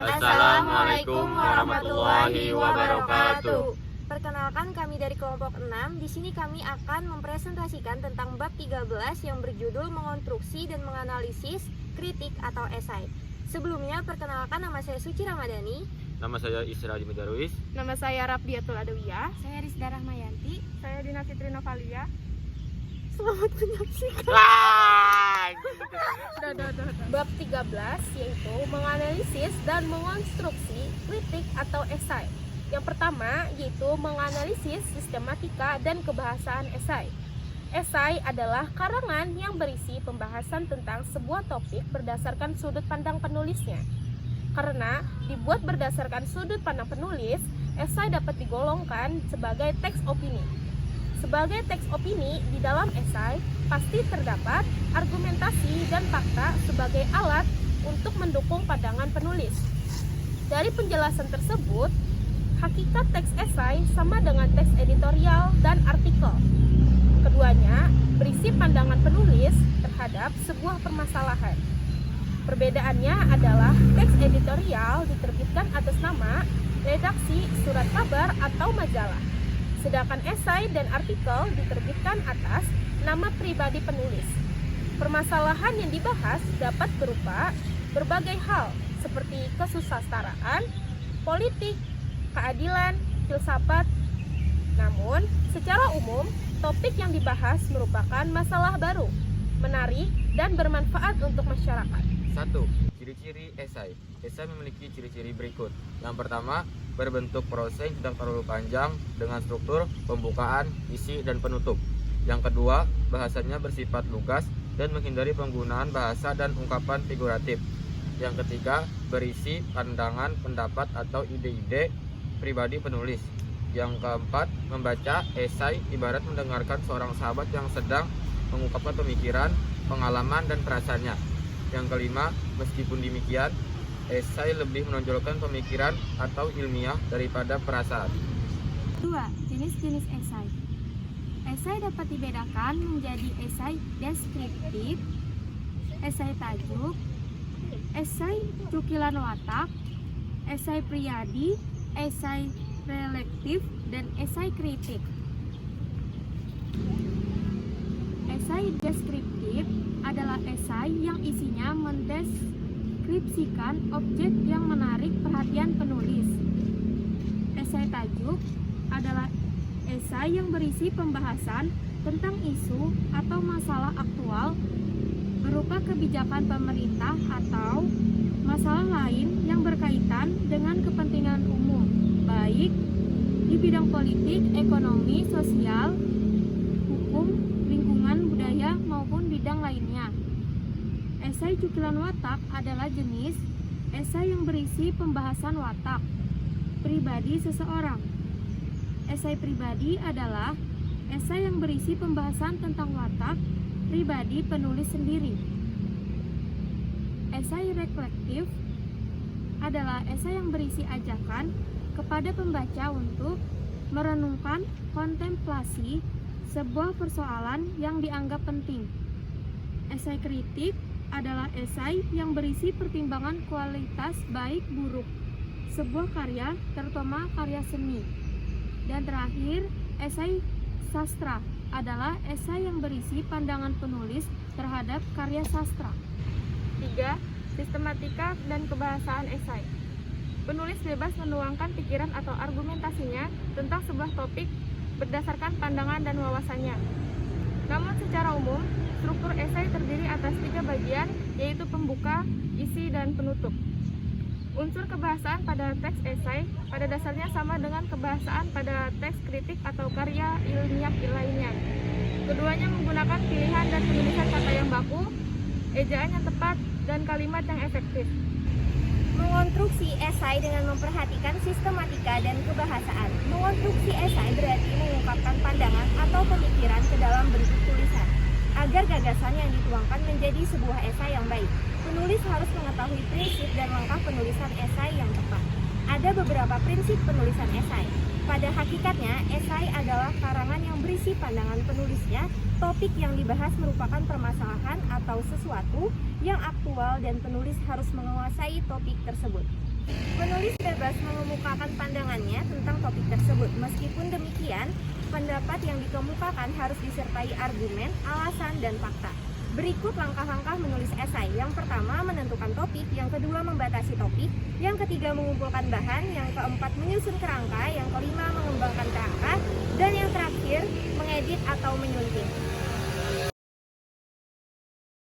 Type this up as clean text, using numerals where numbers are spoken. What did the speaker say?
Assalamualaikum warahmatullahi wabarakatuh. Perkenalkan, kami dari kelompok 6. Di sini kami akan mempresentasikan tentang bab 13 yang berjudul mengonstruksi dan menganalisis kritik atau esai. Sebelumnya, perkenalkan, nama saya Suci Ramadhani. Nama saya Isra Jimmy Darwis. Nama saya Rabdiatul Adawiyah. Saya Rizda Rahmayanti. Saya Dina Fitri Novalia. Selamat menyaksikan. Bab 13 yaitu menganalisis dan mengonstruksi kritik atau esai. Yang pertama yaitu menganalisis sistematika dan kebahasaan esai. Esai adalah karangan yang berisi pembahasan tentang sebuah topik berdasarkan sudut pandang penulisnya. Karena dibuat berdasarkan sudut pandang penulis, esai dapat digolongkan sebagai teks opini. Sebagai teks opini, di dalam esai pasti terdapat argumentasi dan fakta sebagai alat untuk mendukung pandangan penulis. Dari penjelasan tersebut, hakikat teks esai sama dengan teks editorial dan artikel. Keduanya berisi pandangan penulis terhadap sebuah permasalahan. Perbedaannya adalah teks editorial diterbitkan atas nama redaksi, surat kabar, atau majalah. Sedangkan esai dan artikel diterbitkan atas nama pribadi penulis. Permasalahan yang dibahas dapat berupa berbagai hal seperti kesusastraan, politik, keadilan, filsafat. Namun, secara umum, topik yang dibahas merupakan masalah baru, menarik, dan bermanfaat untuk masyarakat. 1. Ciri-ciri esai. Esai memiliki ciri-ciri berikut. Yang pertama, berbentuk prosa yang tidak terlalu panjang dengan struktur pembukaan, isi, dan penutup. Yang kedua, bahasanya bersifat lugas dan menghindari penggunaan bahasa dan ungkapan figuratif. Yang ketiga, berisi pandangan, pendapat, atau ide-ide pribadi penulis. Yang keempat, membaca esai ibarat mendengarkan seorang sahabat yang sedang mengungkapkan pemikiran, pengalaman, dan perasaannya. Yang kelima, meskipun demikian, esai lebih menonjolkan pemikiran atau ilmiah daripada perasaan. 2. Jenis-jenis esai. Esai dapat dibedakan menjadi esai deskriptif, esai tajuk, esai cukilan watak, esai priyadi, esai reflektif, dan esai kritik. Esai deskriptif adalah esai yang isinya mendeskripsikan objek yang menarik perhatian penulis. Esai tajuk adalah esai yang berisi pembahasan tentang isu atau masalah aktual berupa kebijakan pemerintah atau masalah lain yang berkaitan dengan kepentingan umum, baik di bidang politik, ekonomi, sosial, hukum, lingkungan, budaya, maupun bidang lainnya. Esai cukilan watak adalah jenis esai yang berisi pembahasan watak pribadi seseorang. Esai pribadi adalah esai yang berisi pembahasan tentang watak pribadi penulis sendiri. Esai reflektif adalah esai yang berisi ajakan kepada pembaca untuk merenungkan kontemplasi sebuah persoalan yang dianggap penting. Esai kritik adalah esai yang berisi pertimbangan kualitas baik buruk sebuah karya, terutama karya seni. Dan terakhir, esai sastra adalah esai yang berisi pandangan penulis terhadap karya sastra. 3. Sistematika dan kebahasaan esai. Penulis bebas menuangkan pikiran atau argumentasinya tentang sebuah topik berdasarkan pandangan dan wawasannya. Namun secara umum, struktur esai terdiri atas 3 bagian, yaitu pembuka, isi, dan penutup. Unsur kebahasaan pada teks esai pada dasarnya sama dengan kebahasaan pada teks kritik atau karya ilmiah lainnya. Keduanya menggunakan pilihan dan penulisan kata yang baku, ejaan yang tepat, dan kalimat yang efektif. Mengonstruksi esai dengan memperhatikan sistematika dan kebahasaan. Mengonstruksi esai berarti mengungkapkan pandangan atau pemikiran ke dalam bentuk tulisan, agar gagasan yang dituangkan menjadi sebuah esai yang baik. Penulis harus mengetahui prinsip dan langkah penulisan esai yang tepat. Ada beberapa prinsip penulisan esai. Pada hakikatnya, esai adalah karangan yang berisi pandangan penulisnya. Topik yang dibahas merupakan permasalahan atau sesuatu yang aktual dan penulis harus menguasai topik tersebut. Penulis bebas mengemukakan pandangannya tentang topik tersebut. Meskipun demikian, pendapat yang dikemukakan harus disertai argumen, alasan, dan fakta. Berikut langkah-langkah menulis esai. Yang pertama, menentukan topik. Yang kedua, membatasi topik. Yang ketiga, mengumpulkan bahan. Yang keempat, menyusun kerangka. Yang kelima, mengembangkan kerangka. Dan yang terakhir, mengedit atau menyunting.